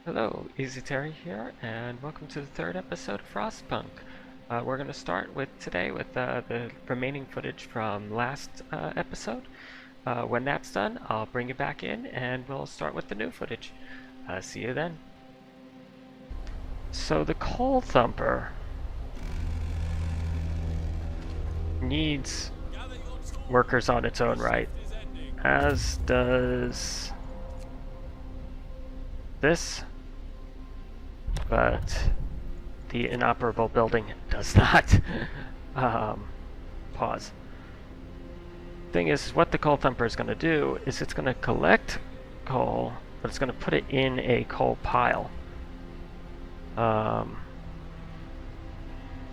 Hello, EzTerry here, and welcome to the third episode of Frostpunk. We're going to start with today with the remaining footage from last episode. When that's done, I'll bring you back in, and we'll start with the new footage. See you then. So the coal thumper needs workers on its own right, as does this. But the inoperable building does not. Pause. Thing is, what the coal thumper is going to do is it's going to collect coal, but it's going to put it in a coal pile. Well,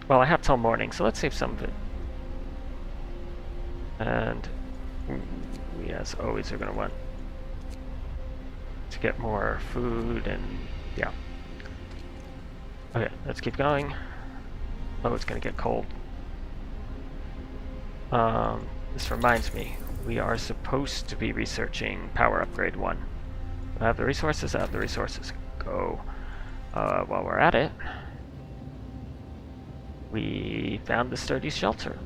I have till morning, so let's save some of it. And we, as always, are going to want to get more food and yeah. Okay, let's keep going. Oh, it's gonna get cold. This reminds me, we are supposed to be researching Power Upgrade 1. I have the resources, I have the resources. Go. While we're at it, we found the sturdy shelter.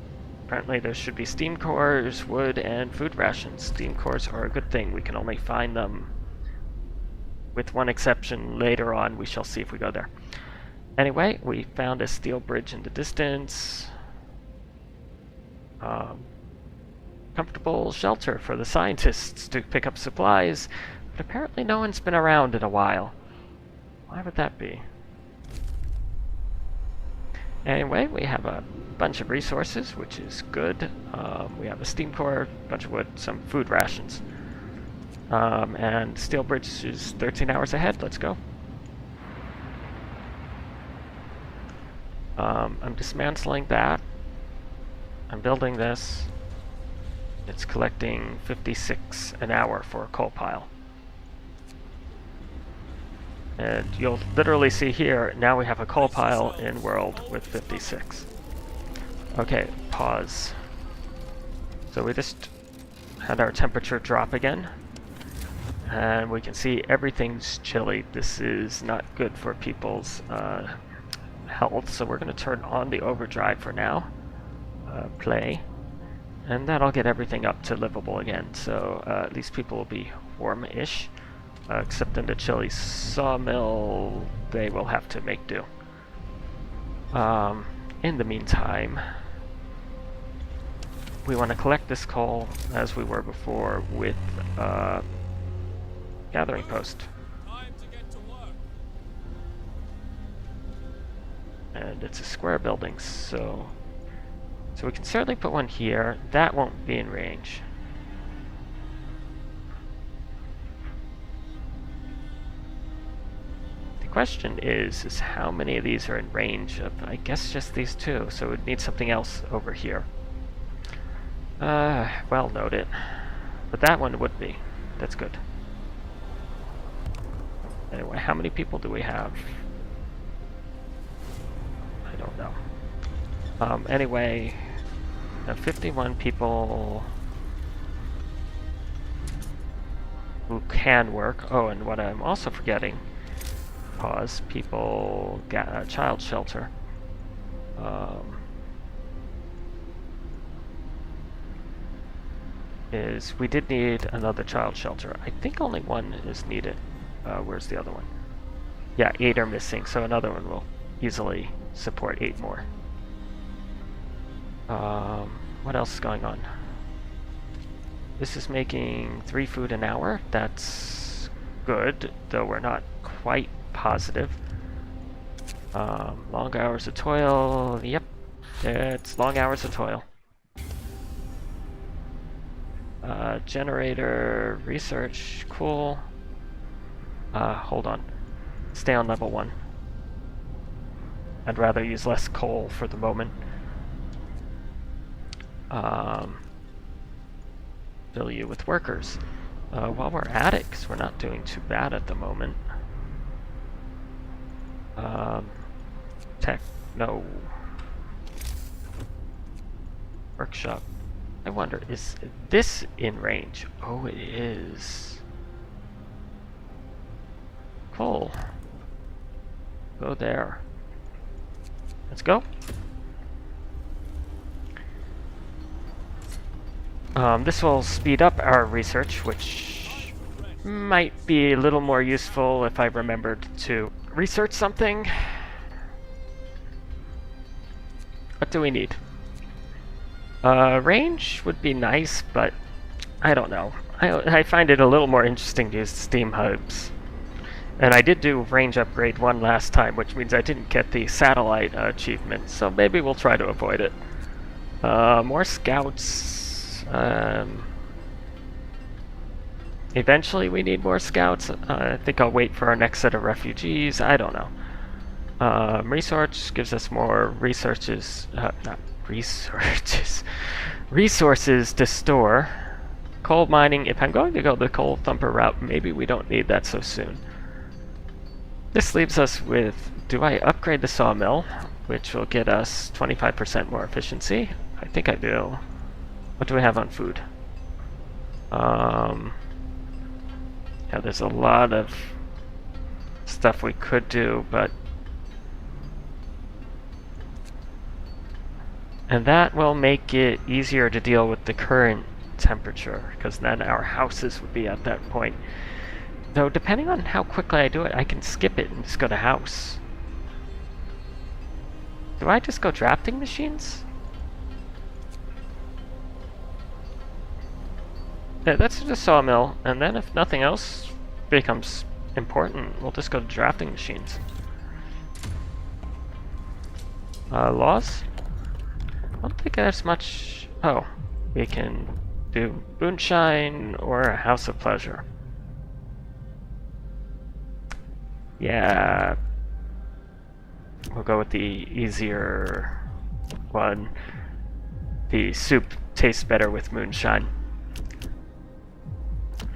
Apparently there should be steam cores, wood, and food rations. Steam cores are a good thing. We can only find them with one exception. Later on, we shall see if we go there. Anyway, we found a steel bridge in the distance. Comfortable shelter for the scientists to pick up supplies, but apparently no one's been around in a while. Why would that be? Anyway, we have a bunch of resources, which is good. We have a steam core, a bunch of wood, some food rations. And steel bridge is 13 hours ahead. Let's go. I'm dismantling that. I'm building this. It's collecting 56 an hour for a coal pile. And you'll literally see here, now we have a coal pile in world with 56. Okay, pause. So we just had our temperature drop again. And we can see everything's chilly. This is not good for people's health, so we're going to turn on the overdrive for now. Play. And that'll get everything up to livable again, so at least people will be warm-ish. Except in the chilly sawmill, they will have to make do. In the meantime, we want to collect this coal as we were before with gathering post. And it's a square building, so we can certainly put one here. That won't be in range. The question is how many of these are in range of, I guess, just these two, so we'd need something else over here. Well noted. But that one would be. That's good. Anyway, how many people do we have? I don't know. Anyway, 51 people who can work. Oh, and what I'm also forgetting, pause, people, child shelter. Is we did need another child shelter. I think only one is needed. Where's the other one? Yeah, 8 are missing, so another one will easily support 8 more. What else is going on? This is making 3 food an hour. That's good, though we're not quite positive. Long hours of toil. Yep, it's long hours of toil. Generator research. Cool. Hold on. Stay on level 1. I'd rather use less coal for the moment. Fill you with workers. While we're at it, because we're not doing too bad at the moment. No. Workshop. I wonder, is this in range? Oh, it is. Coal. Go there. Let's go. This will speed up our research, which might be a little more useful if I remembered to research something. What do we need? Range would be nice, but I don't know. I find it a little more interesting to use steam hubs. And I did do range upgrade 1 last time, which means I didn't get the satellite achievement, so maybe we'll try to avoid it. More scouts. Eventually we need more scouts. I think I'll wait for our next set of refugees. I don't know. Research gives us more researches, not researches, resources to store. Coal mining, if I'm going to go the coal thumper route, maybe we don't need that so soon. This leaves us with, do I upgrade the sawmill, which will get us 25% more efficiency? I think I do. What do we have on food? Yeah, there's a lot of stuff we could do, but... And that will make it easier to deal with the current temperature, because then our houses would be at that point. Though, depending on how quickly I do it, I can skip it and just go to house. Do I just go drafting machines? Yeah, that's the sawmill, and then if nothing else becomes important, we'll just go to drafting machines. Laws? I don't think there's much... Oh, we can do moonshine or a house of pleasure. Yeah, we'll go with the easier one. The soup tastes better with moonshine.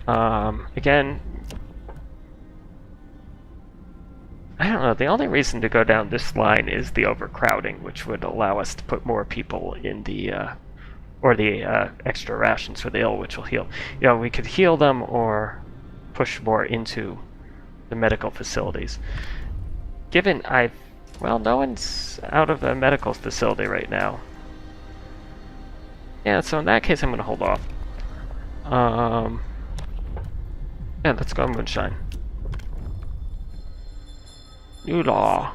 Again, I don't know, the only reason to go down this line is the overcrowding, which would allow us to put more people in the, or the extra rations for the ill, which will heal. You know, we could heal them or push more into the medical facilities. Given well, no one's out of the medical facility right now. Yeah, so in that case I'm going to hold off. Yeah, let's go moonshine. New law.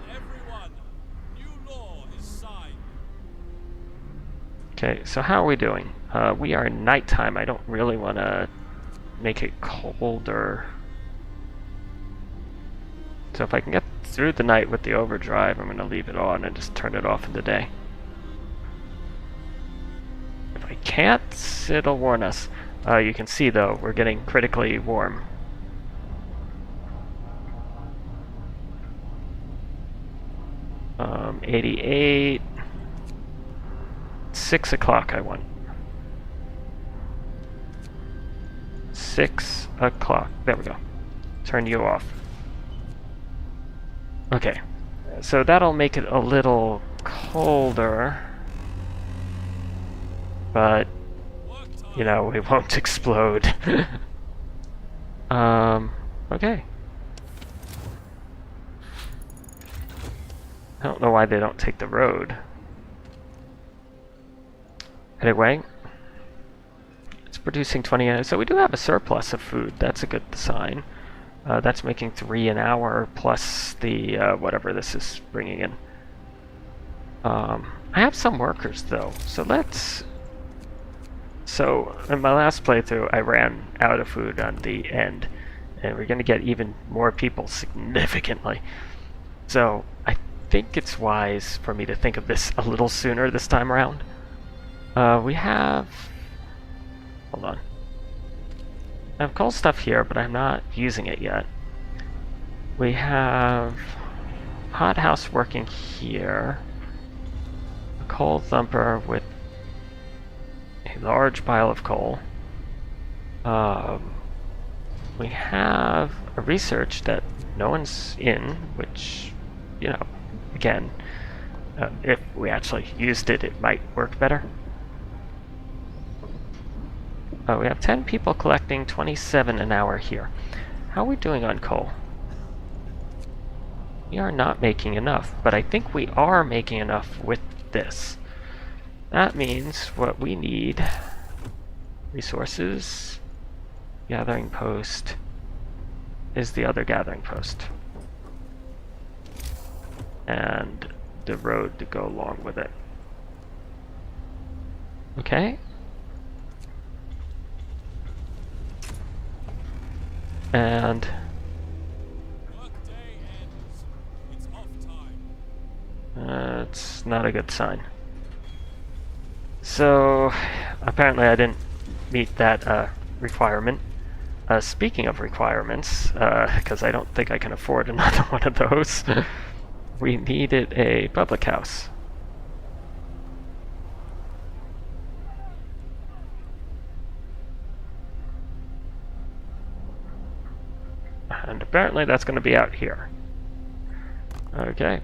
Okay, so how are we doing? We are nighttime. I don't really want to make it colder. So if I can get through the night with the overdrive, I'm going to leave it on and just turn it off in the day. If I can't, it'll warn us. You can see, though, we're getting critically warm. Um, 88... 6 o'clock I want. 6 o'clock. There we go. Turn you off. Okay. So that'll make it a little colder. But, you know, it won't explode. Okay. I don't know why they don't take the road. Anyway, it's producing 20, so we do have a surplus of food. That's a good sign. That's making 3 an hour plus the whatever this is bringing in. I have some workers though, so let's. So in my last playthrough, I ran out of food on the end, and we're going to get even more people significantly. So I think it's wise for me to think of this a little sooner this time around. We have... Hold on. I have coal stuff here, but I'm not using it yet. We have hothouse working here. A coal thumper with a large pile of coal. We have a research that no one's in, which, you know, again, if we actually used it, it might work better. Oh, we have 10 people collecting, 27 an hour here. How are we doing on coal? We are not making enough, but I think we are making enough with this. That means what we need, resources, gathering post, is the other gathering post. And the road to go along with it. Okay. And it's not a good sign. So apparently I didn't meet that requirement. Speaking of requirements, because I don't think I can afford another one of those, we needed a public house. And apparently that's going to be out here. Okay.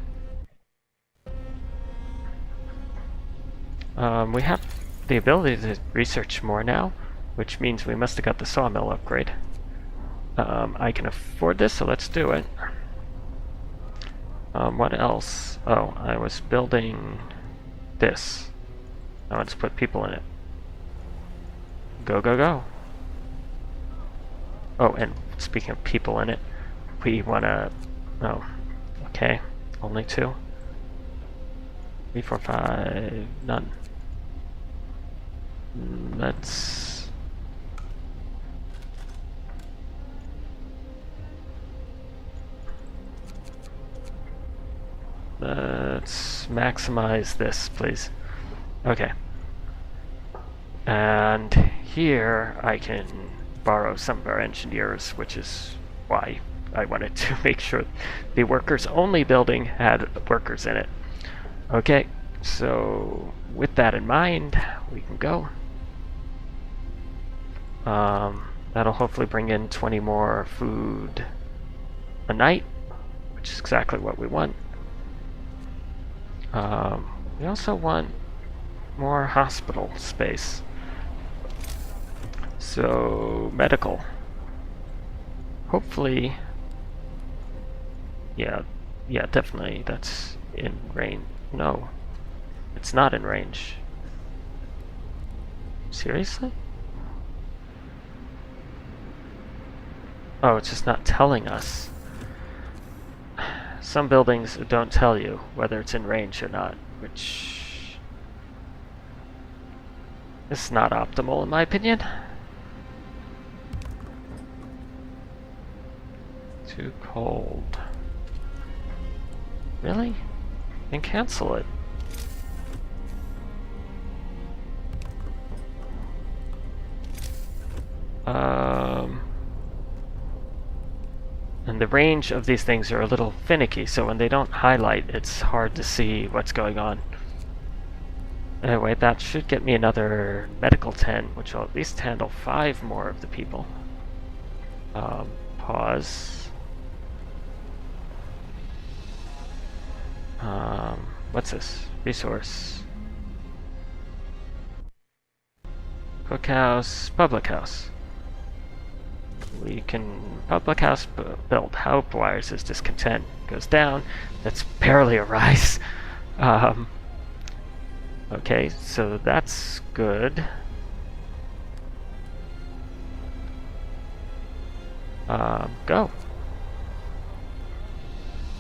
We have the ability to research more now, which means we must have got the sawmill upgrade. I can afford this, so let's do it. What else? Oh, I was building this. Now let's put people in it. Go, go, go. Oh, and speaking of people in it, we wanna... Oh, okay. Only 2. 3, 4, 5... None. Let's... Let's maximize this, please. Okay. And here I can borrow some of our engineers, which is why I wanted to make sure the workers-only building had workers in it. Okay, so with that in mind, we can go. That'll hopefully bring in 20 more food a night, which is exactly what we want. We also want more hospital space. So, medical. Hopefully, yeah, definitely that's in range. No, it's not in range. Seriously? Oh, it's just not telling us. Some buildings don't tell you whether it's in range or not, which is not optimal in my opinion. Too cold. Really? Then cancel it. And the range of these things are a little finicky, so when they don't highlight, it's hard to see what's going on. Anyway, that should get me another medical 10, which will at least handle 5 more of the people. Pause. What's this? Resource. Cookhouse, public house. We can public house build. Help wires is discontent. Goes down. That's barely a rise. Okay, so that's good. Go.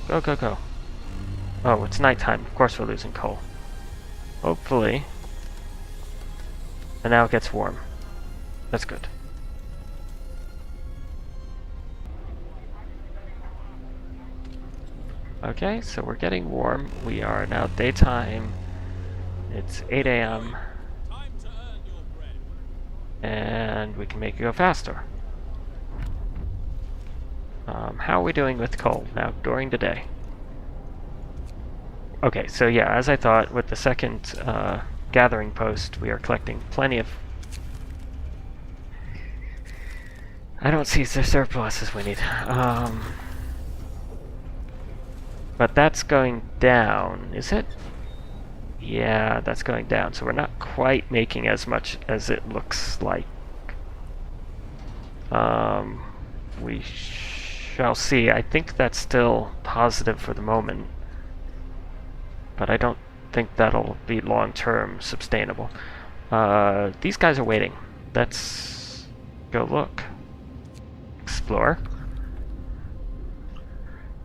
Go, go, go. Oh, it's nighttime. Of course we're losing coal. Hopefully. And now it gets warm. That's good. Okay, so we're getting warm. We are now daytime. It's 8 a.m. And we can make it go faster. How are we doing with coal now during the day? Okay, so yeah, as I thought, with the second gathering post, we are collecting plenty of... I don't see the surpluses we need. But that's going down, is it? Yeah, that's going down, so we're not quite making as much as it looks like. We shall see. I think that's still positive for the moment, but I don't think that'll be long-term sustainable. These guys are waiting. Let's go look. Explore.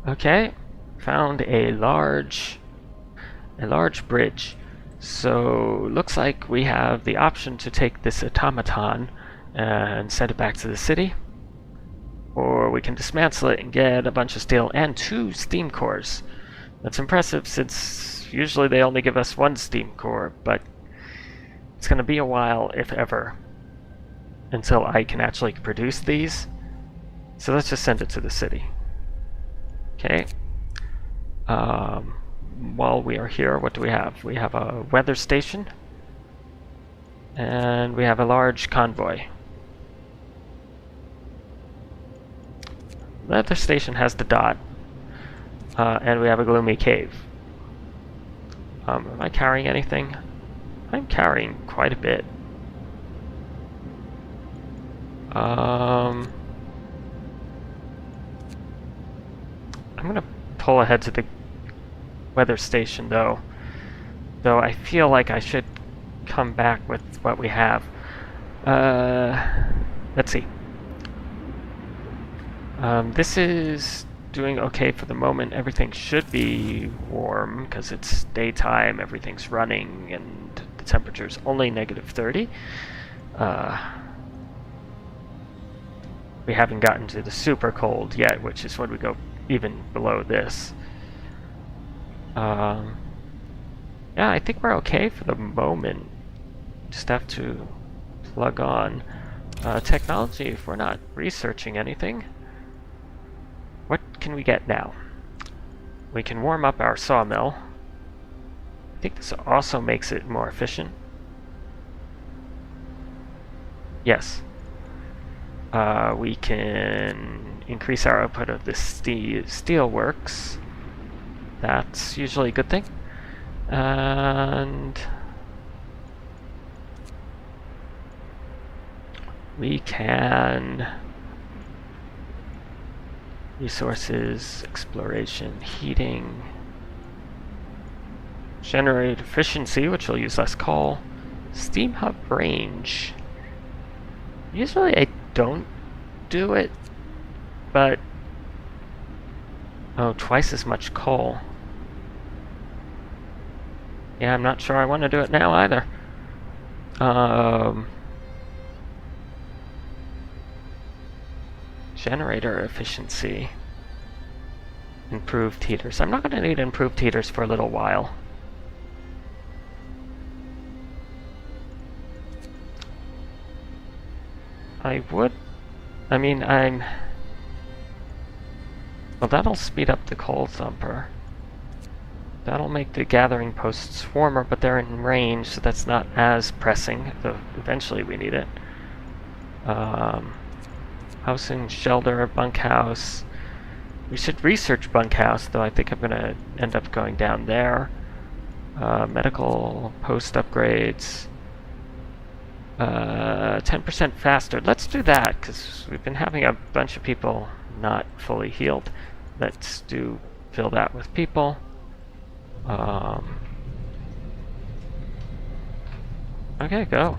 Okay, found a large bridge. So looks like we have the option to take this automaton and send it back to the city, or we can dismantle it and get a bunch of steel and 2 steam cores. That's impressive, since usually they only give us 1 steam core, but it's going to be a while, if ever, until I can actually produce these. So let's just send it to the city. Okay. While we are here, what do we have? We have a weather station, and we have a large convoy. Weather station has the dot, and we have a gloomy cave. Am I carrying anything? I'm carrying quite a bit. I'm gonna pull ahead to the weather station, though I feel like I should come back with what we have. Let's see. This is doing okay for the moment. Everything should be warm because it's daytime, everything's running, and the temperature's only -30. We haven't gotten to the super cold yet, which is when we go even below this. Yeah, I think we're okay for the moment. Just have to plug on technology if we're not researching anything. What can we get now? We can warm up our sawmill. I think this also makes it more efficient. Yes. We can increase our output of the steel works. That's usually a good thing. And we can resources, exploration, heating, generate efficiency, which will use less coal, steam hub range. Usually I don't do it, but twice as much coal. Yeah, I'm not sure I want to do it now either. Generator efficiency. Improved heaters. I'm not going to need improved heaters for a little while. Well, that'll speed up the coal thumper. That'll make the gathering posts warmer, but they're in range, so that's not as pressing, though eventually we need it. Housing, shelter, bunkhouse. We should research bunkhouse, though I think I'm going to end up going down there. Medical post upgrades. 10% faster. Let's do that, because we've been having a bunch of people not fully healed. Let's fill that with people. Okay, go.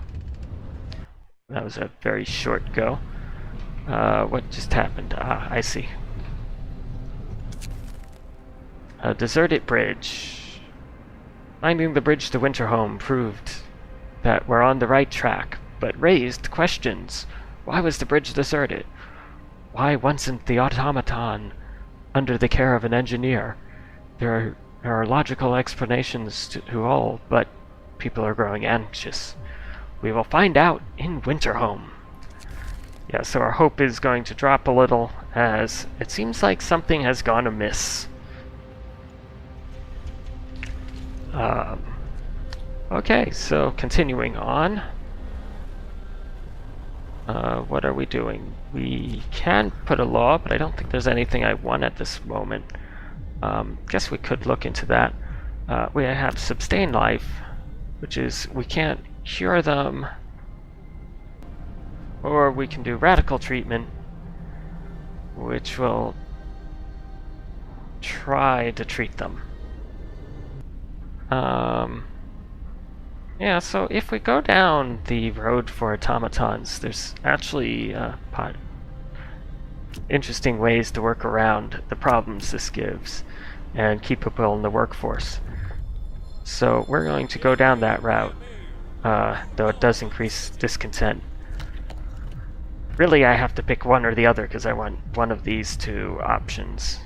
That was a very short go. What just happened? I see. A deserted bridge. Finding the bridge to Winterhome proved that we're on the right track, but raised questions. Why was the bridge deserted? Why wasn't the automaton under the care of an engineer? There are logical explanations to all, but people are growing anxious. We will find out in Winterhome. Yeah, so our hope is going to drop a little, as it seems like something has gone amiss. Okay, so continuing on. What are we doing? We can put a law, but I don't think there's anything I want at this moment. Guess we could look into that. We have sustain life, which is we can't cure them, or we can do radical treatment, which will try to treat them. Yeah, so if we go down the road for automatons, there's actually interesting ways to work around the problems this gives and keep people in the workforce. So we're going to go down that route, though it does increase discontent. Really, I have to pick one or the other because I want one of these two options.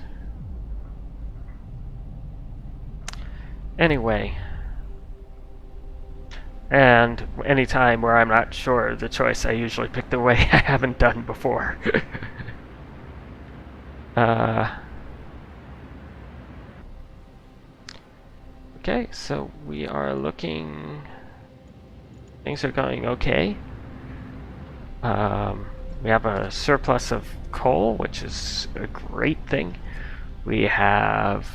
Anyway, and any time where I'm not sure of the choice, I usually pick the way I haven't done before. Okay, so we are looking... Things are going okay. We have a surplus of coal, which is a great thing. We have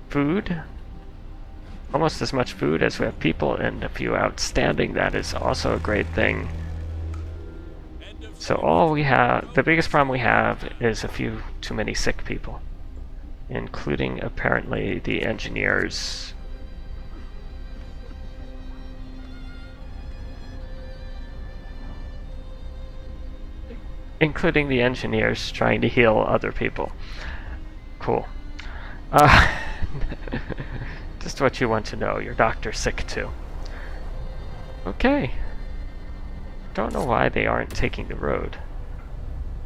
food. Almost as much food as we have people, and a few outstanding. That is also a great thing. So all we have, the biggest problem we have is a few too many sick people, including apparently the engineers. Including the engineers trying to heal other people. Cool. Just what you want to know. Your doctor's sick too. Okay. Don't know why they aren't taking the road.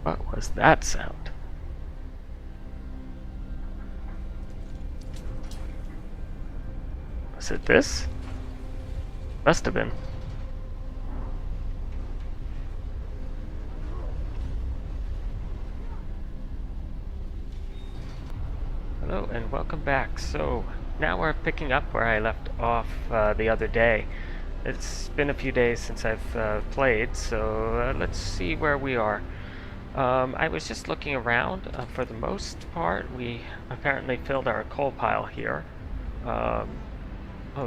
What was that sound? Was it this? Must have been. Hello and welcome back. So now we're picking up where I left off the other day. It's been a few days since I've played, so let's see where we are. I was just looking around. For the most part, we apparently filled our coal pile here. Oh,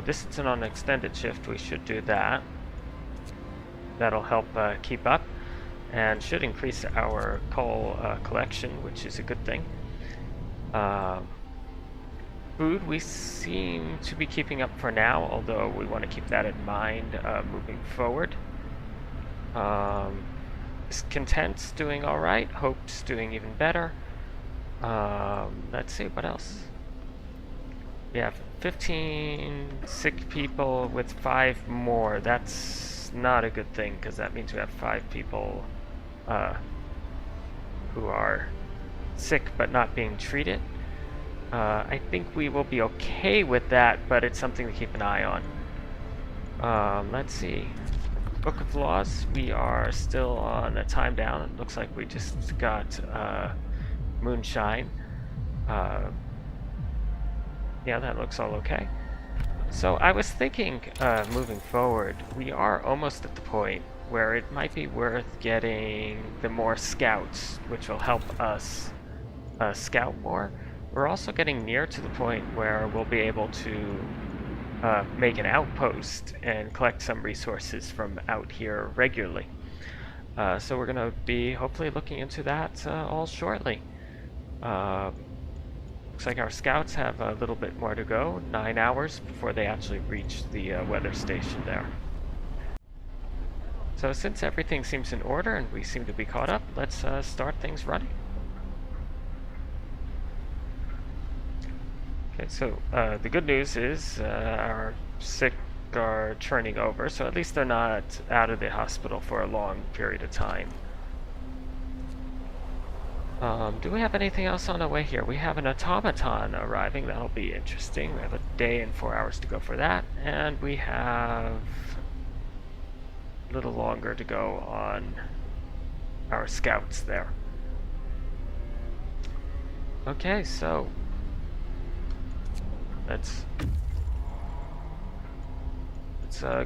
this is on an extended shift. We should do that. That'll help keep up and should increase our coal collection, which is a good thing. Food we seem to be keeping up for now, although we want to keep that in mind moving forward. Content's doing alright, Hope's doing even better. Let's see, what else? We have 15 sick people with 5 more. That's not a good thing, because that means we have 5 people who are sick but not being treated. I think we will be okay with that, but it's something to keep an eye on. Let's see. Book of Laws, we are still on a time down. It looks like we just got moonshine. Yeah, that looks all okay. So I was thinking, moving forward, we are almost at the point where it might be worth getting the more scouts, which will help us scout more. We're also getting near to the point where we'll be able to make an outpost and collect some resources from out here regularly. So we're going to be hopefully looking into that all shortly. Looks like our scouts have a little bit more to go, 9 hours before they actually reach the weather station there. So since everything seems in order and we seem to be caught up, let's start things running. Okay, so the good news is our sick are churning over, so at least they're not out of the hospital for a long period of time. Do we have anything else on the way here? We have an automaton arriving. That'll be interesting. We have a day and 4 hours to go for that, and we have a little longer to go on our scouts there. Okay, so let's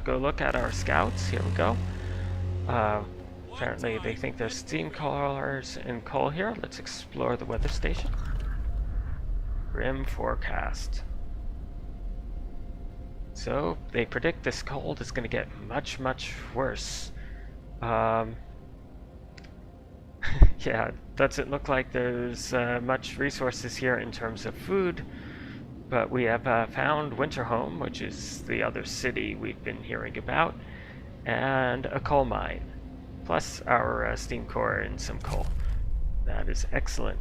go look at our scouts. Here we go. Apparently they think there's steam crawlers and coal here. Let's explore the weather station. Grim forecast. So they predict this cold is going to get much, much worse. Yeah, doesn't look like there's much resources here in terms of food, but we have found Winterhome, which is the other city we've been hearing about, and a coal mine, plus our steam core and some coal. That is excellent.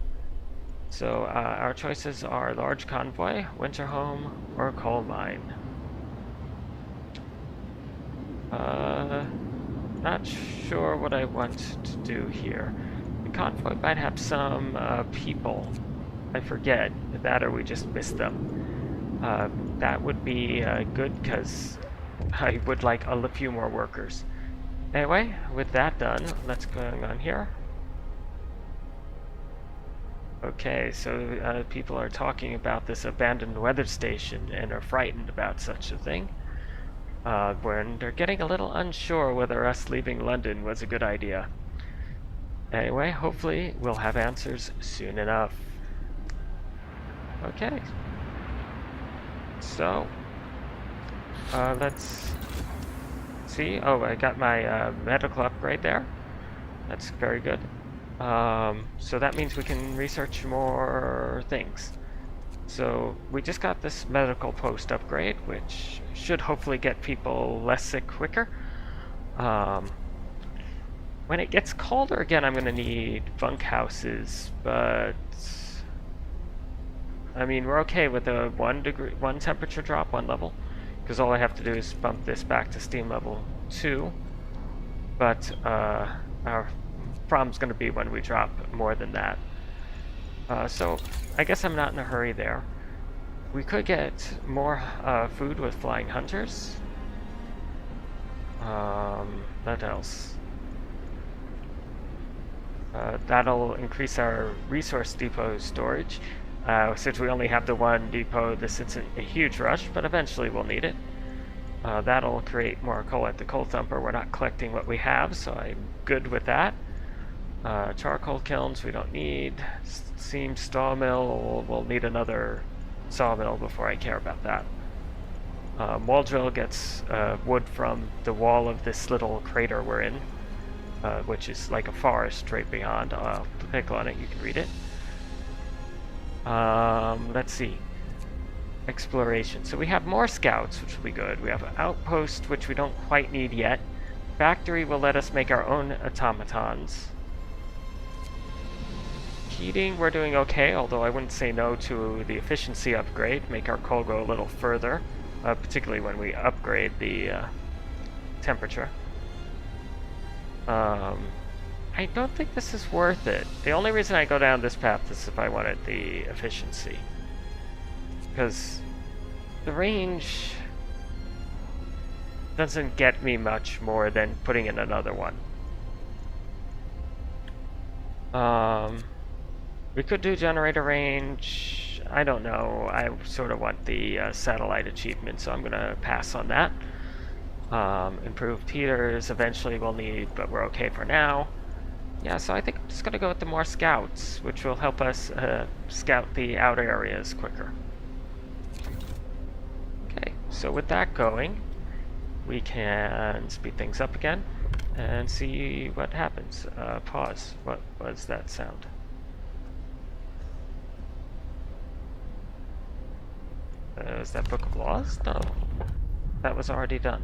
So our choices are large convoy, Winterhome, or coal mine. Not sure what I want to do here. The convoy might have some people. I forget that, or we just missed them. That would be good because I would like a few more workers. Anyway, with that done, let's go on here. Okay, so people are talking about this abandoned weather station and are frightened about such a thing. When they're getting a little unsure whether us leaving London was a good idea. Anyway, hopefully we'll have answers soon enough. Okay. So, let's see. Oh, I got my medical upgrade there. That's very good. So that means we can research more things. So we just got this medical post upgrade, which should hopefully get people less sick quicker. When it gets colder again, I'm going to need bunkhouses, but I mean, we're okay with a 1 temperature drop, 1 level, because all I have to do is bump this back to steam level 2. But our problem's going to be when we drop more than that. So I guess I'm not in a hurry there. We could get more food with flying hunters. What else? That'll increase our resource depot storage. Since we only have the 1 depot, this isn't a huge rush, but eventually we'll need it. That'll create more coal at the coal thumper. We're not collecting what we have, so I'm good with that. Charcoal kilns we don't need. Steam sawmill, we'll need another sawmill before I care about that. Wall drill gets wood from the wall of this little crater we're in, which is like a forest right beyond. I'll click on it, you can read it. Let's see. Exploration. So we have more scouts, which will be good. We have an outpost, which we don't quite need yet. Factory will let us make our own automatons. Heating, we're doing okay, although I wouldn't say no to the efficiency upgrade. Make our coal go a little further, particularly when we upgrade the temperature. I don't think this is worth it. The only reason I go down this path is if I wanted the efficiency. Because the range doesn't get me much more than putting in another one. We could do generator range. I don't know. I sort of want the satellite achievement, so I'm going to pass on that. Improved heaters eventually we'll need, but we're okay for now. Yeah, so I think I'm just going to go with the more scouts, which will help us scout the outer areas quicker. Okay, so with that going, we can speed things up again and see what happens. Pause. What was that sound? Is that Book of Laws? No, that was already done.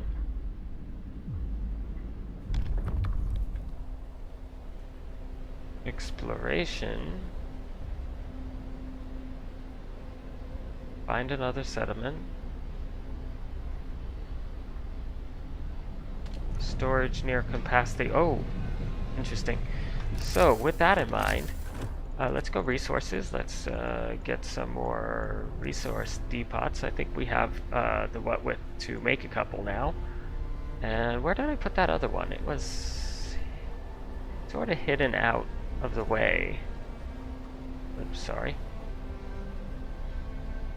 Exploration. Find another settlement. Storage near capacity. Oh, interesting. So with that in mind, let's go resources. Let's get some more resource depots. I think we have the what width to make a couple now. And where did I put that other one? It was sort of hidden out of the way. I'm sorry.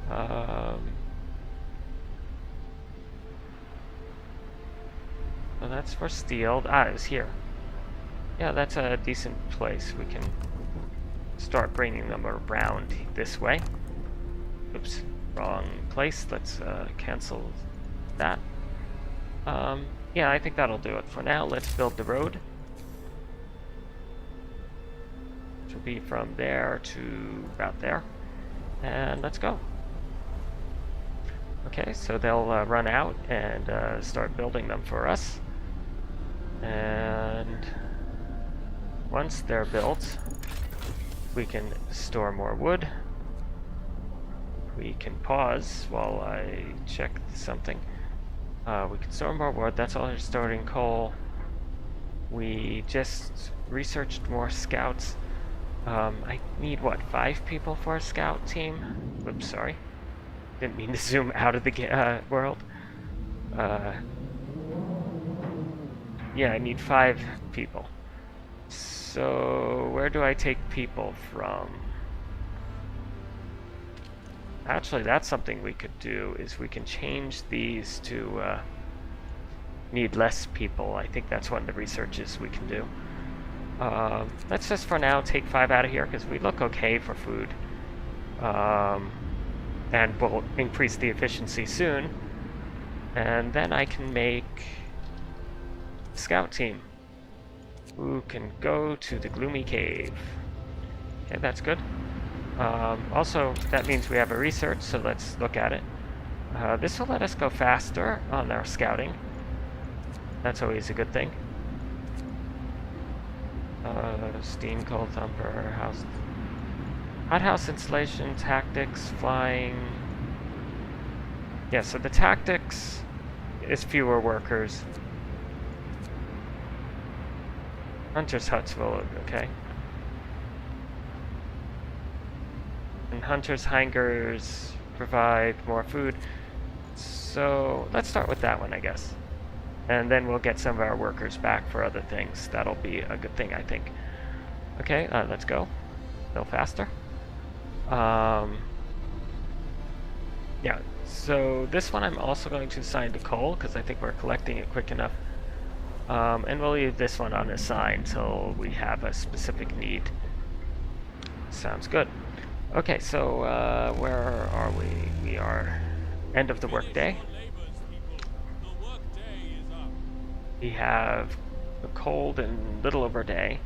Well, that's for steel. Ah, it was here. Yeah, that's a decent place. We can start bringing them around this way. Oops, wrong place. Let's cancel that. Yeah, I think that'll do it for now. Let's build the road. will be from there to about there. And let's go. Okay, so they'll run out and start building them for us. And once they're built, we can store more wood. We can pause while I check something. We can store more wood. That's all they're storing coal. We just researched more scouts. I need, what, 5 people for a scout team? Whoops, sorry. Didn't mean to zoom out of the world. Yeah, I need 5 people. So, where do I take people from? Actually, that's something we could do, is we can change these to need less people. I think that's one of the researches we can do. Let's just for now take 5 out of here because we look okay for food. And we'll increase the efficiency soon. And then I can make a scout team who can go to the gloomy cave. Okay, that's good. Also, that means we have a research, so let's look at it. This will let us go faster on our scouting. That's always a good thing. Steam, coal thumper, house... Hothouse installation, tactics, flying... Yeah, so the tactics is fewer workers. Hunter's huts will... okay. And Hunter's hangars provide more food. So let's start with that one, I guess. And then we'll get some of our workers back for other things. That'll be a good thing, I think. Okay, let's go. A little faster. Yeah, so this one I'm also going to assign to coal, because I think we're collecting it quick enough. And we'll leave this one unassigned till we have a specific need. Sounds good. Okay, so where are we? We are end of the workday. We have a cold and little over a day,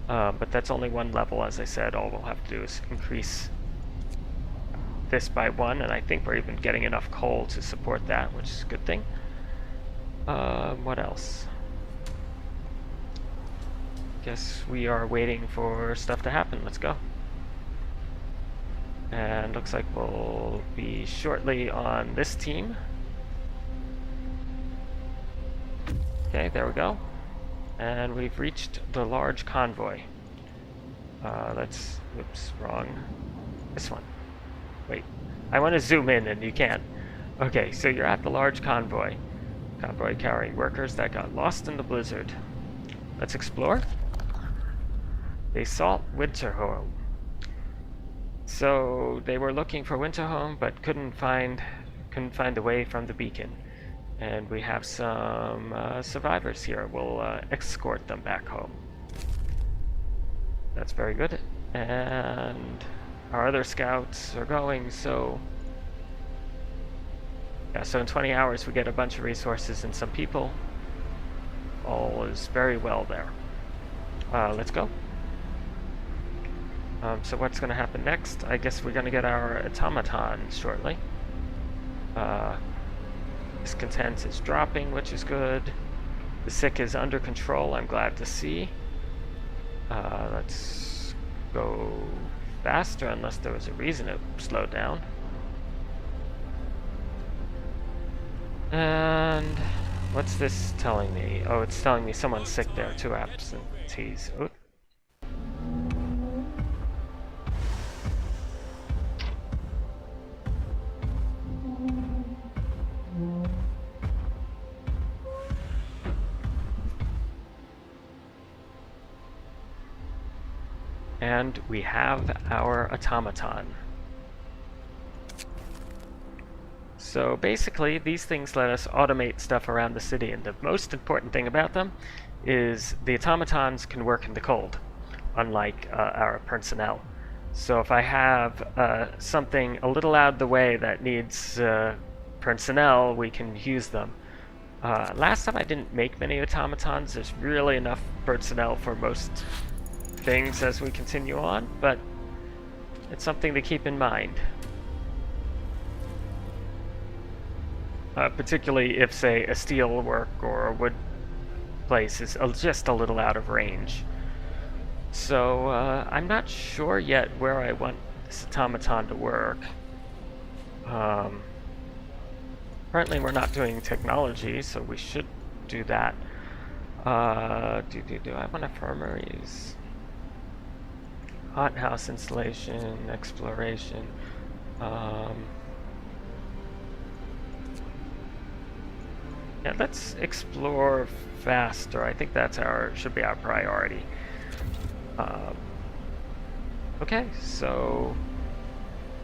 but that's only one level, as I said. All we'll have to do is increase this by 1, and I think we're even getting enough coal to support that, which is a good thing. What else? Guess we are waiting for stuff to happen. Let's go. And looks like we'll be shortly on this team. Okay, there we go. And we've reached the large convoy. Let's... Oops, wrong. This one. Wait. I want to zoom in and you can't. Okay, so you're at the large convoy. Convoy carrying workers that got lost in the blizzard. Let's explore. They sought Winterhome. So they were looking for Winterhome, but couldn't find the way from the beacon. And we have some survivors here. We'll escort them back home. That's very good. And our other scouts are going, so... Yeah, so in 20 hours we get a bunch of resources and some people. All is very well there. Let's go. So what's going to happen next? I guess we're going to get our Automaton shortly. Discontent is dropping, which is good. The sick is under control, I'm glad to see. Let's go faster, unless there was a reason it slowed down. And what's this telling me? Oh, it's telling me someone's sick there, 2 absentees. Oh. And we have our Automaton. So basically, these things let us automate stuff around the city, and the most important thing about them is the Automatons can work in the cold, unlike our personnel. So if I have something a little out of the way that needs personnel, we can use them. Last time I didn't make many automatons. There's really enough personnel for most things as we continue on, but it's something to keep in mind. Particularly if, say, a steel work or a wood place is just a little out of range. So I'm not sure yet where I want this automaton to work. Currently we're not doing technology, so we should do that. Do I want infirmaries? Hothouse installation, exploration. Yeah, let's explore faster. I think that's should be our priority. Okay, so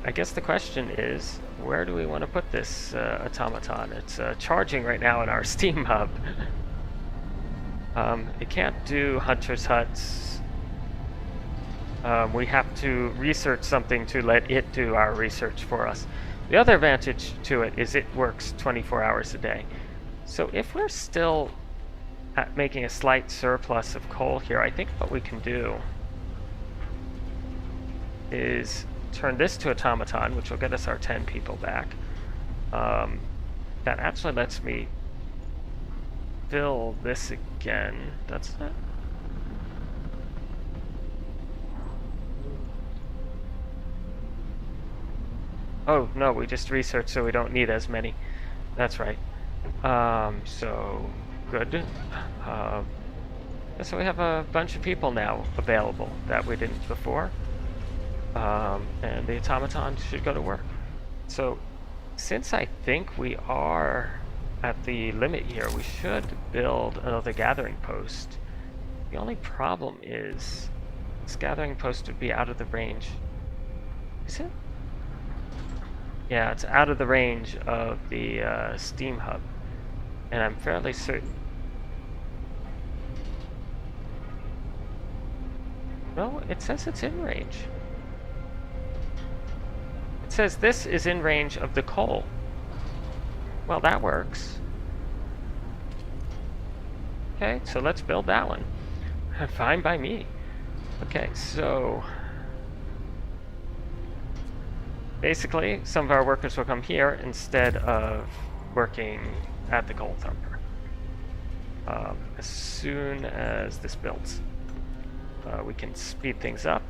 I guess the question is, where do we want to put this automaton? It's charging right now in our Steam hub. It can't do hunter's huts. We have to research something to let it do our research for us. The other advantage to it is it works 24 hours a day. So if we're still making a slight surplus of coal here, I think what we can do is turn this to automaton, which will get us our 10 people back. That actually lets me fill this again. That's it. Oh, no, we just researched, so we don't need as many. That's right. So, good. So we have a bunch of people now available that we didn't before. And the automaton should go to work. So, since I think we are at the limit here, we should build another gathering post. The only problem is this gathering post would be out of the range. Is it? Yeah, it's out of the range of the Steam hub. And I'm fairly certain... No, it says it's in range. It says this is in range of the coal. Well, that works. Okay, so let's build that one. Fine by me. Okay, so... basically, some of our workers will come here instead of working at the coal thumper. As soon as this builds, we can speed things up,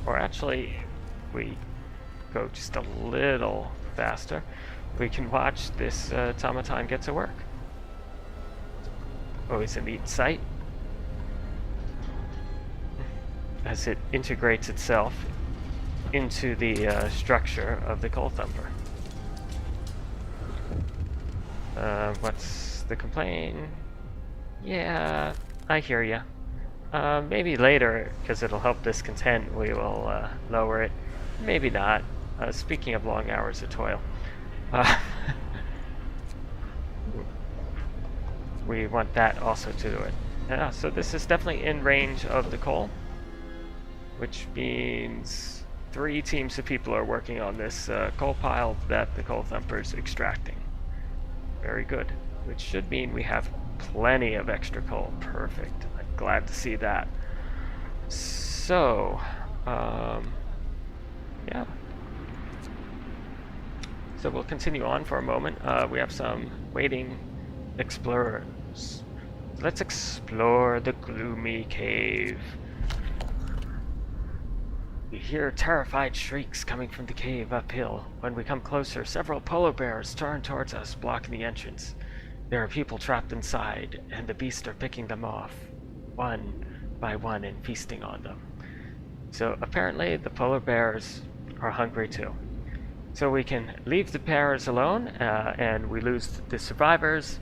or actually, we go just a little faster. We can watch this automaton get to work. Always a neat sight as it integrates itself into the structure of the coal thumper. What's the complaint? Yeah, I hear ya. Maybe later, because it'll help discontent, we will lower it. Maybe not. Speaking of long hours of toil. We want that also to do it. Yeah, so this is definitely in range of the coal, which means 3 teams of people are working on this coal pile that the coal thumper's extracting. Very good. Which should mean we have plenty of extra coal. Perfect. I'm glad to see that. So, yeah. So we'll continue on for a moment. We have some waiting explorers. Let's explore the gloomy cave. We hear terrified shrieks coming from the cave uphill. When we come closer, several polar bears turn towards us, blocking the entrance. There are people trapped inside, and the beasts are picking them off, one by one, and feasting on them. So apparently the polar bears are hungry too. So we can leave the bears alone, and we lose the survivors,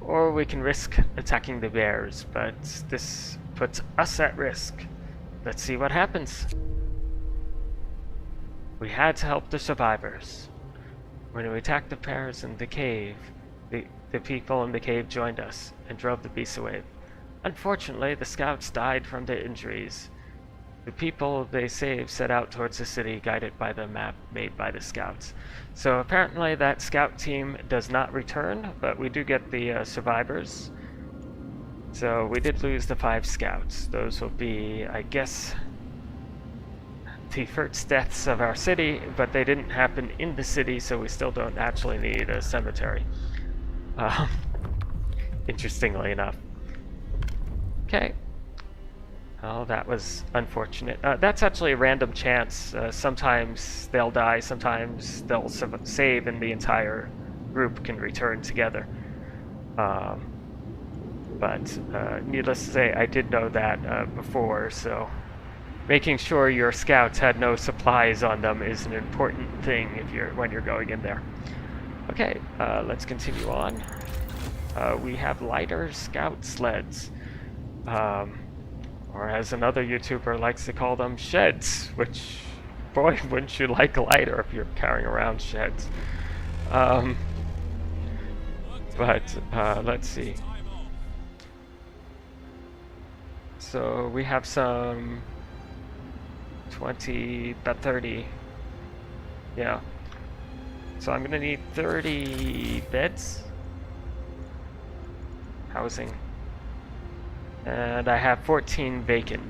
or we can risk attacking the bears, but this puts us at risk. Let's see what happens. We had to help the survivors. When we attacked the bears in the cave, the people in the cave joined us and drove the beasts away. Unfortunately, the scouts died from their injuries. The people they saved set out towards the city, guided by the map made by the scouts. So apparently that scout team does not return, but we do get the survivors. So we did lose the 5 scouts. Those will be, I guess, the first deaths of our city, but they didn't happen in the city, so we still don't actually need a cemetery. Interestingly enough. Okay. Oh, that was unfortunate. That's actually a random chance. Sometimes they'll die, sometimes they'll save and the entire group can return together. But needless to say, I did know that before, so making sure your scouts had no supplies on them is an important thing when you're going in there. Okay, let's continue on. We have lighter scout sleds. Or as another YouTuber likes to call them, sheds, which, boy, wouldn't you like lighter if you're carrying around sheds. Let's see. So we have some 20, about 30. Yeah. So I'm gonna need 30 beds. Housing. And I have 14 vacant.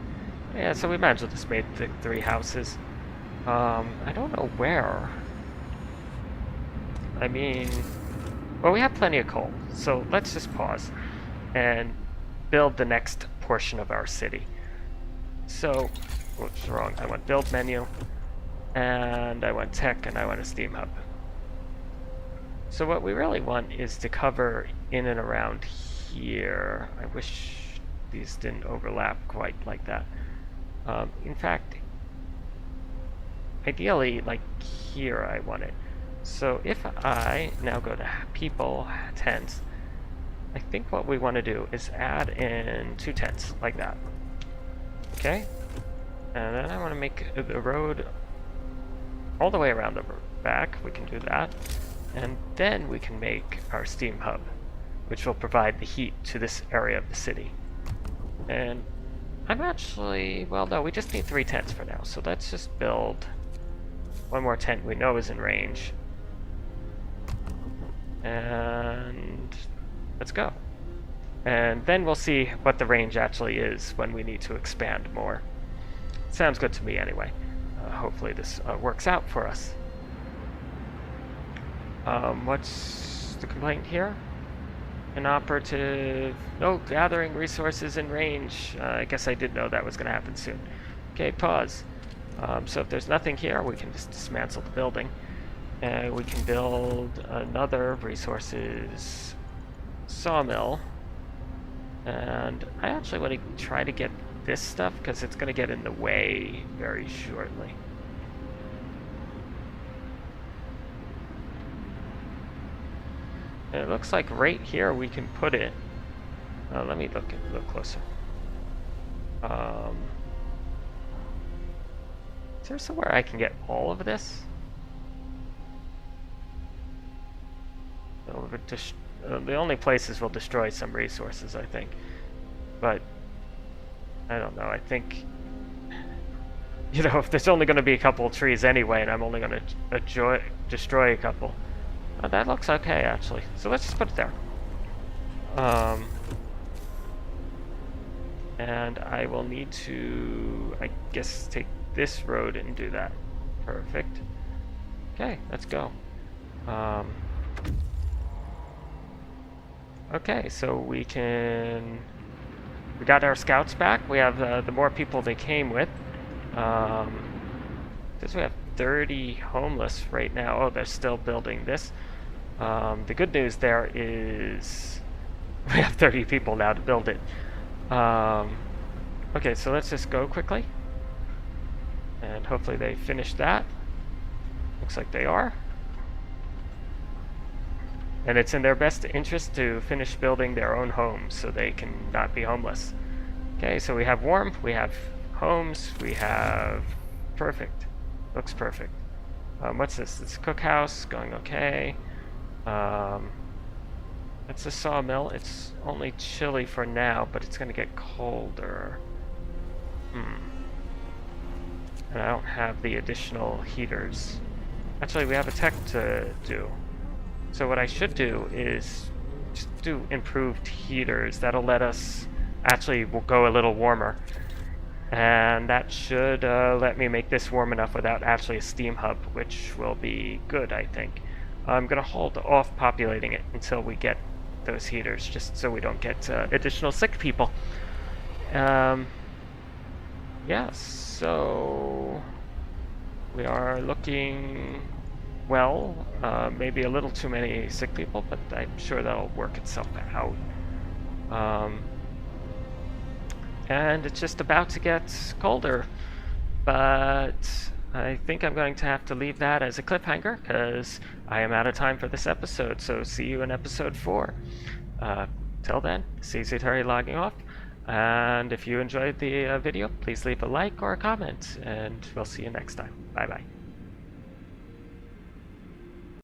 Yeah, so we might as well just make the 3 houses. I don't know where. I mean, well, we have plenty of coal, so let's just pause and build the next portion of our city. So, what's wrong? I want build menu, and I want tech, and I want a steam hub. So what we really want is to cover in and around here. I wish these didn't overlap quite like that. In fact, ideally, like here I want it. So if I now go to people, tents, I think what we want to do is add in 2 tents, like that. Okay? And then I want to make the road all the way around the back. We can do that. And then we can make our steam hub, which will provide the heat to this area of the city. And I'm actually, well, no, we just need 3 tents for now. So let's just build 1 more tent we know is in range. And let's go. And then we'll see what the range actually is when we need to expand more. Sounds good to me anyway. Hopefully this works out for us. What's the complaint here? Inoperative. No gathering resources in range. I guess I did know that was going to happen soon. Okay, pause. So if there's nothing here, we can just dismantle the building. And we can build another resources sawmill. And I actually want to try to get this stuff because it's going to get in the way very shortly. And it looks like right here we can put it. Let me look closer. Is there somewhere I can get all of this? The only places will destroy some resources, I think. But I don't know. I think, you know, if there's only going to be a couple of trees anyway, and I'm only going to destroy a couple. That looks okay, actually. So let's just put it there. And I will need to, I guess, take this road and do that. Perfect. Okay, let's go. Okay, so we got our scouts back. We have the more people they came with. Because we have 30 homeless right now. Oh, they're still building this. The good news there is we have 30 people now to build it. Okay, so let's just go quickly. And hopefully they finish that. Looks like they are. And it's in their best interest to finish building their own homes so they can not be homeless. Okay, so we have warm, we have homes, we have... Perfect. Looks perfect. What's this? It's a cookhouse, going okay. It's a sawmill. It's only chilly for now, but it's going to get colder. And I don't have the additional heaters. Actually, we have a tech to do. So what I should do is just do improved heaters. That'll let us actually will go a little warmer. And that should let me make this warm enough without actually a steam hub, which will be good, I think. I'm going to hold off populating it until we get those heaters, just so we don't get additional sick people. Yeah, so we are looking well. Maybe a little too many sick people, but I'm sure that'll work itself out. And it's just about to get colder, but I think I'm going to have to leave that as a cliffhanger because I am out of time for this episode. So see you in episode 4. Till then, this is EzTerry logging off. And if you enjoyed the video, please leave a like or a comment, and we'll see you next time. Bye bye.